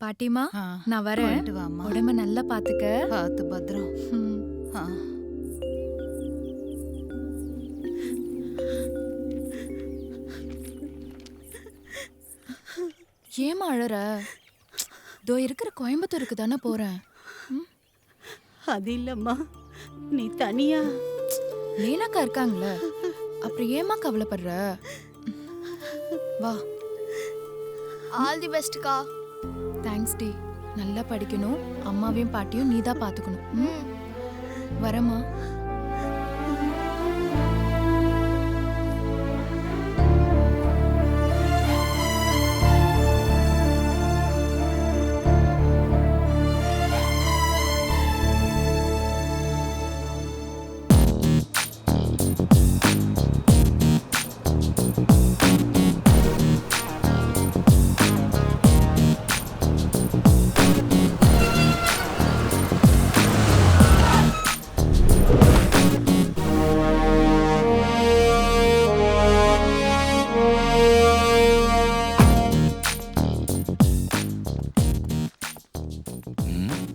பாட்டிமா ஆ, நான் வரேன். போயிட்டு வாம்மா. உடம்ப நல்லா பாத்துக்க. பார்த்து பத்திரம். ம். ஆ. ஏம்மா அழற? இதோ இருக்கிற கோயம்புத்தூருக்கு தானே போறேன். அது இல்லம்மா, நீ தனியா. லேனாக்கா இருக்காங்களே, அப்புறம் ஏம்மா கவலைப்படுற? வா. ஆல் தி பெஸ்ட்க்கா. தேங்க்ஸ் டி. நல்லா படிக்கணும். அம்மாவையும் பாட்டியும் நீ தான் பாத்துக்கணும். ம். வரேம்மா.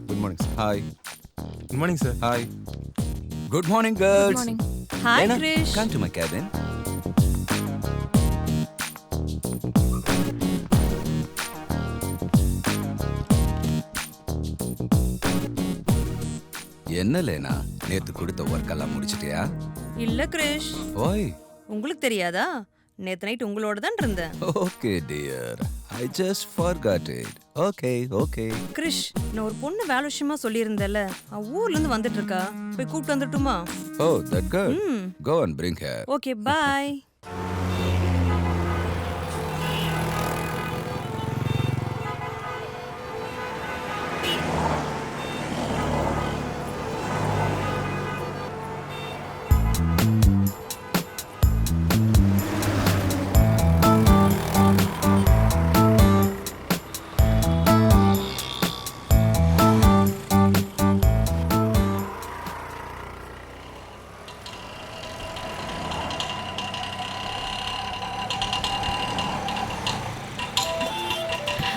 Good morning, sir. Hi. Good morning, sir. Hi. Good morning, girls. Good morning. Hi, Lena, Krish. come to my cabin. என்ன லேனா, நேத்து கொடுத்த ஒர்க் எல்லாம் முடிச்சிட்டியா? இல்ல கிரிஷ், ஓய். உங்களுக்கு தெரியாதா? நேத்து நைட் உங்களோட தான் இருந்தேன். Okay, dear. I just forgot it. Okay. Girish, நான் ஒரு பொண்ணு வேலை விஷயமா சொல்லியிருந்தேன்ல, அவ ஊர்ல இருந்து வந்துட்டு இருக்கா. போய் கூப்பிட்டு வந்துட்டுமா? Oh, that girl. Go and bring her. Okay, bye.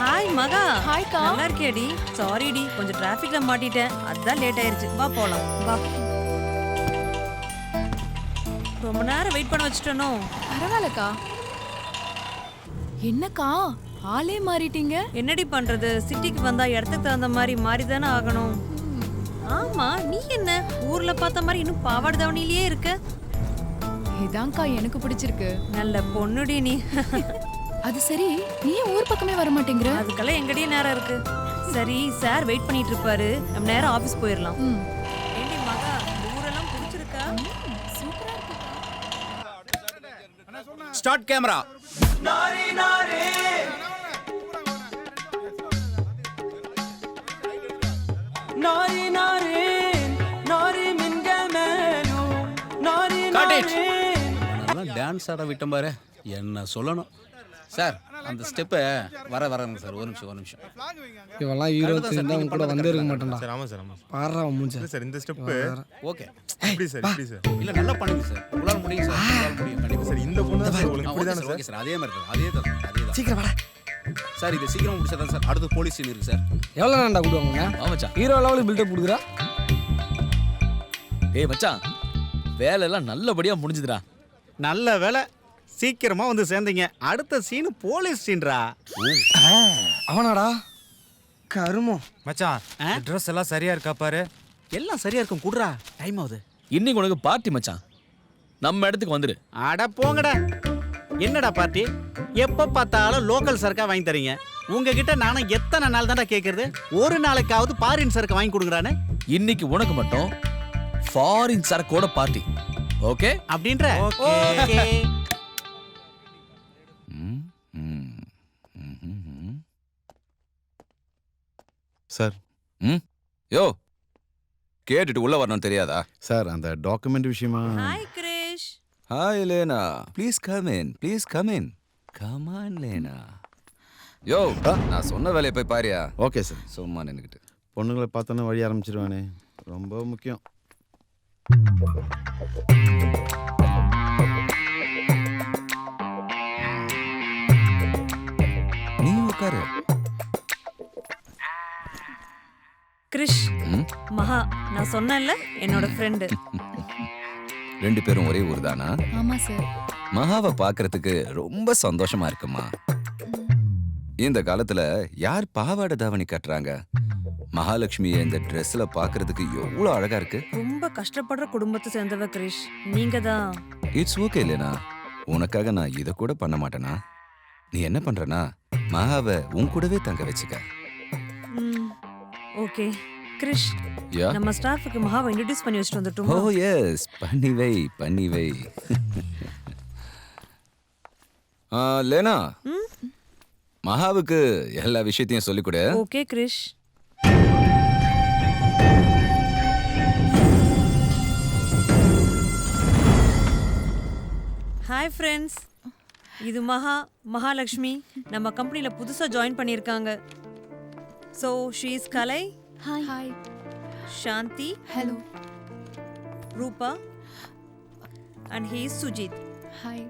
Hi மகா. ஹாய்க்கா. நல்லா இருக்கியாடி? சாரிடி, கொஞ்சம் டிராஃபிக்ல மாட்டிட்டேன். அதான் லேட் ஆயிருச்சு. வா போலாம். வா. ரொம்ப நேரம் வெயிட் பண்ண வச்சுட்டனோ? பரவாயில்லக்கா. என்னக்கா ஆளே மாறிட்டீங்க? என்னடி பண்றது? சிட்டிக்கு வந்தா இடத்துக்கு தகுந்த மாதிரி மாறிதானே ஆகணும். ஆமா, நீ என்ன ஊர்ல பார்த்த மாதிரி இன்னும் பாவாடை தாவணியிலேயே இருக்க? இதான்க்கா எனக்கு பிடிச்சிருக்கு. நல்ல பொண்ணுடி நீ. அது சரி, நீ ஏன் ஊர் பக்கமே வர மாட்டேங்கிற? அதுக்கெல்லாம் எங்கடியே நேரம் இருக்கு. சரி, சார் வெயிட் பண்ணிட்டு இருப்பாரு. நம்ம நேரம் ஆபீஸ் போயிடலாம். ம். ஏண்டி மகா, இந்த ஊரெல்லாம் பிடிச்சிருக்கா? சூப்பரா இருக்கு. Start camera. Cut it. அதெல்லாம் டான்ஸ் ஆட விட்டோம் பாரு, என்ன சொல்லணும் சார். அந்த ஸ்டெப்பை வரங்க சார். ஒரு நிமிஷம். இவெல்லாம் ஹீரோ தெரிஞ்சா உன் கூட வந்தே இருக்க மாட்டேன்டா. சார் ஆமா சார், ஆமா சார். பாடுறா மூஞ்ச. இல்ல சார், இந்த ஸ்டெப் ஓகே. இப்படி சார், இப்படி சார். இல்ல நல்லா பண்ணுங்க சார். உங்களால முடியும் சார். உங்களால முடியும் கண்டிப்பா சார், இந்த பொண்ணு தான் சார் உங்களுக்கு ஓகே இப்படி சார். தானே ஓகே சார்? சார், அதே மாதிரி தான். அதே தான். சீக்கிரம் வாடா. சார் இது சீக்கிரம் முடிச்சதான் சார். அடுத்து போலீஸ் சீன் இருக்கு சார். எவ்வளோ நேரம்டா கூடுவாங்க? ஆமாச்சா. ஹீரோ லெவலுக்கு பில்டப் கொடுக்குறா. ஏய் மச்சான், வேலையெல்லாம் நல்லபடியா முடிஞ்சுதுடா. நல்ல வேலை, சீக்கிரமா வந்து சேர்ந்தீங்க. அடுத்த சீன் போலீஸ் சீன்ரா. அவனாடா கருமம். மச்சான், ட்ரெஸ் எல்லாம் சரியா இருக்கா பாரு. எல்லாம் சரியா இருக்கும். குடுறா, டைம் ஆகுது. இன்னைக்கு உனக்கு பார்ட்டி மச்சான். நம்ம இடத்துக்கு வந்துரு. அட போங்கடா. என்னடா பார்ட்டி? எப்ப பார்த்தாலும் லோக்கல் சரக்கா வாங்கி தரீங்க. உங்ககிட்ட நானும் எத்தனை நாள் தான்டா கேட்கறது? ஒரு நாளைக்காவது பாரின் சரக்கு வாங்கி கொடுக்குறானே. இன்னைக்கு உனக்கு மட்டும் ஃபாரின் சரக்கோட பார்ட்டி. ஓகே அப்படின்ற ஓகே. சார். யோ, கேட்டுட்டு உள்ள வரணும் தெரியாதா? சார், அந்த டாக்குமெண்ட் விஷயமா. Hi Krish. Hi Lena, please come in. Come on Lena. யோ, நான் சொன்ன வேலையை போய் பாரியா? Okay sir. சும்மா நின்னுக்கிட்டு. பொண்ணுங்களை பார்த்தோன்னே வழி ஆரம்பிச்சிருவானே, ரொம்ப முக்கியம். நீ உட்காரு. கிரிஷ், ம்? மகா, நான் சொன்னேன்ல என்னோட ஃப்ரெண்டு. ரெண்டு பேரும் ஒரே ஊர் தானா? ஆமா சார். மகாவை பார்க்கறதுக்கு ரொம்ப சந்தோஷமா இருக்குமா. இந்த காலத்துல யார் பாவாடை தாவணி கட்டுறாங்க? மகாலட்சுமியை இந்த ட்ரெஸ்ல பார்க்கறதுக்கு எவ்வளவு அழகா இருக்கு. ரொம்ப கஷ்டப்படுற குடும்பத்தை சேர்ந்தவ கிரிஷ். நீங்க தான். இட்ஸ் ஓகே இல்லைனா உனக்காக நான் இதை கூட பண்ண மாட்டேனா? நீ என்ன பண்றனா மகாவை உன் கூடவே தங்க வச்சுக்க. ஓகே கிரிஷ், யா நம்ம ஸ்டாஃபுக்கு மகாவை இன்ட்ரோடியூஸ் பண்ணி வச்சுட்டு ஓ வந்துட்டோமா? எஸ், பண்ணி வை பண்ணி வை. லேனா, மகாவுக்கு எல்லா விஷயத்தையும் சொல்லிக் கொடு. ஓகே கிரிஷ். ஹாய் ஃப்ரெண்ட்ஸ், இது மகாலட்சுமி நம்ம கம்பெனியில் புதுசாக ஜாயின் பண்ணியிருக்காங்க. So she is Kalai, hi. Hi. Shanthi, hello. Rupa and he is Sujith. Hi.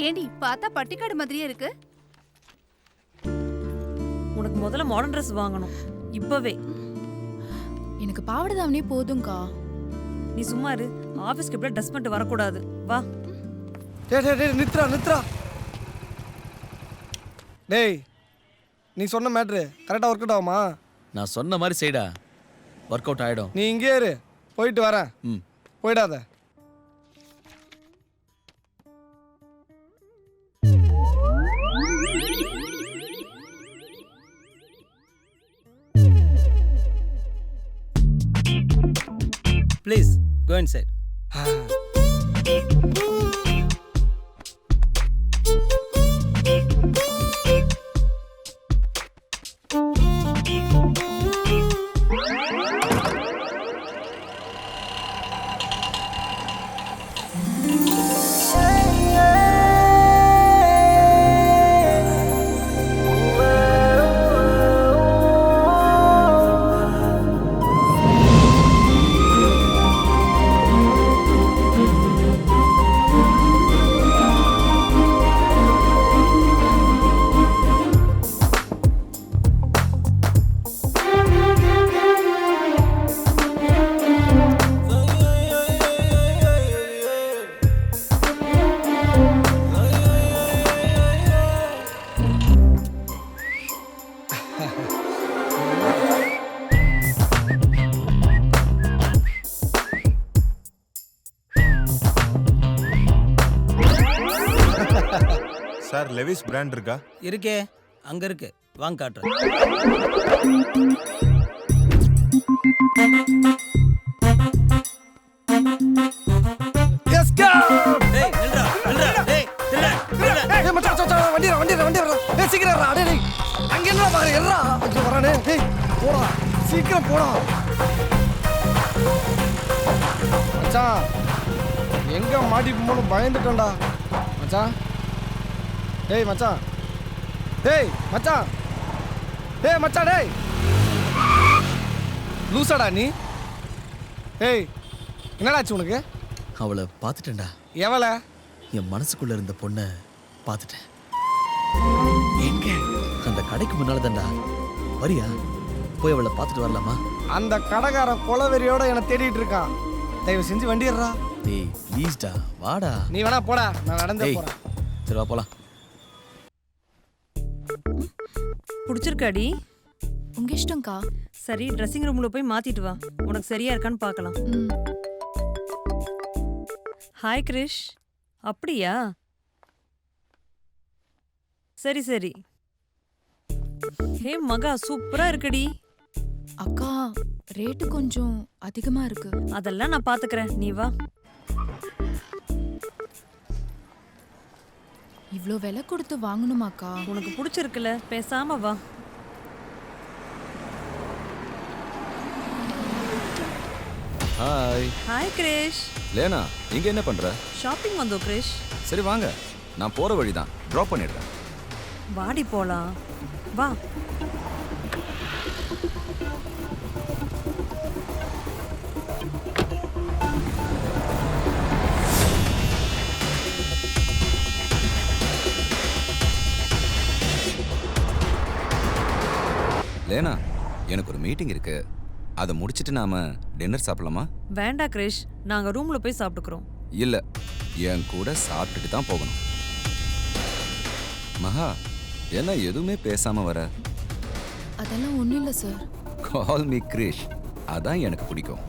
ஏண்டி பார்த்தா பட்டிக்காடு மாதிரியே இருக்கு. உனக்கு முதல்ல மாடர்ன் ட்ரெஸ் வாங்கணும் இப்போவே. எனக்கு பாவாடை தாவணியே போதும்க்கா. நீ சும்மா இரு, ஆஃபீஸ்க்கு எப்படியா ட்ரெஸ் பண்ணிட்டு வரக்கூடாது. வா. டேய் நித்ரா. டேய், நீ சொன்ன மேட்ரு கரெக்டாக ஒர்க் அவுட் ஆகுமா? நான் சொன்ன மாதிரி செய்டா, ஒர்க் அவுட் ஆயிடும். நீ இங்கே இரு, போயிட்டு வரேன். ம். போயிடாத. Please go inside. Sir Levi's brand இருக்கா? இருக்கே, அங்க இருக்கு, வாங்க காட்டுறேன். Yes go. டேய் நில்றா, டேய் நில்றா. ஏய் மச்சான் வண்டி வர. ஏய் சீக்கிரம் வா. டேய் அங்க என்ன பாரு, எறா. அங்க வரானே. ஏய் போடா, சீக்கிரம் போடா. மச்சான் எங்க மாட்டிப்போன்னு பயந்துட்டேன்டா மச்சான். டேய் மச்சான். டேய் மச்சான். டேய் லூசாடா நீ. ஏய் என்னடாச்சு உனக்கு? அவளை பார்த்துட்டேன்டா. எவளை? என் மனசுக்குள்ள இருந்த பொண்ணை பார்த்துட்டேன். எங்க? அந்த கடைக்கு முன்னால தான்டா. வரியா, போய் அவளை பார்த்துட்டு வரலாமா? அந்த கடைக்காரன் கொலவெறியோட என்னை தேடிட்டு இருக்கான். தயவு செஞ்சு வண்டி ஏறா. டேய் ப்ளீஸ்டா, வாடா. நீ வேணா போடா, நான் நடந்தே டேய் போறேன். சரி வா போலாம். பிடிச்சிருக்காடி? உங்க இஷ்டம்க்கா. சரி, ட்ரெஸ்ஸிங் ரூம்ல போய் மாத்திட்டு வா, உனக்கு சரியா இருக்கான்னு பார்க்கலாம். ம். ஹாய் கிரிஷ். அப்படியா? சரி. ஹே மகா, சூப்பரா இருக்குடி. அக்கா ரேட்டு கொஞ்சம் அதிகமா இருக்கு. அதெல்லாம் நான் பாத்துக்கிறேன், நீ வா. இவ்ளோ விலை கொடுத்து வாங்கணுமாக்கா? உனக்கு பிடிச்சிருக்குல்ல, பேசாம வா. ஹாய். ஹாய் கிரிஷ். லேனா, இங்க என்ன பண்ற? ஷாப்பிங் வந்தோம் கிரிஷ். சரி வாங்க, நான் போற வழி தான், ட்ராப் பண்ணிடுறேன். வாடி போலாம், வா. லேனா, எனக்கு ஒரு மீட்டிங் இருக்கு. அதை முடிச்சிட்டு நாம டின்னர் சாப்பிடலாமா? வேண்டாம் கிரிஷ், நாங்க ரூம்ல போய் சாப்பிட்டுக்கிறோம். இல்ல, என் கூட சாப்பிட்டுட்டு தான் போகணும். மகா, என்ன எதுவுமே பேசாம வர? அதெல்லாம் ஒண்ணும் இல்ல சார். கால் மீ கிரிஷ், அதான் எனக்கு பிடிக்கும்.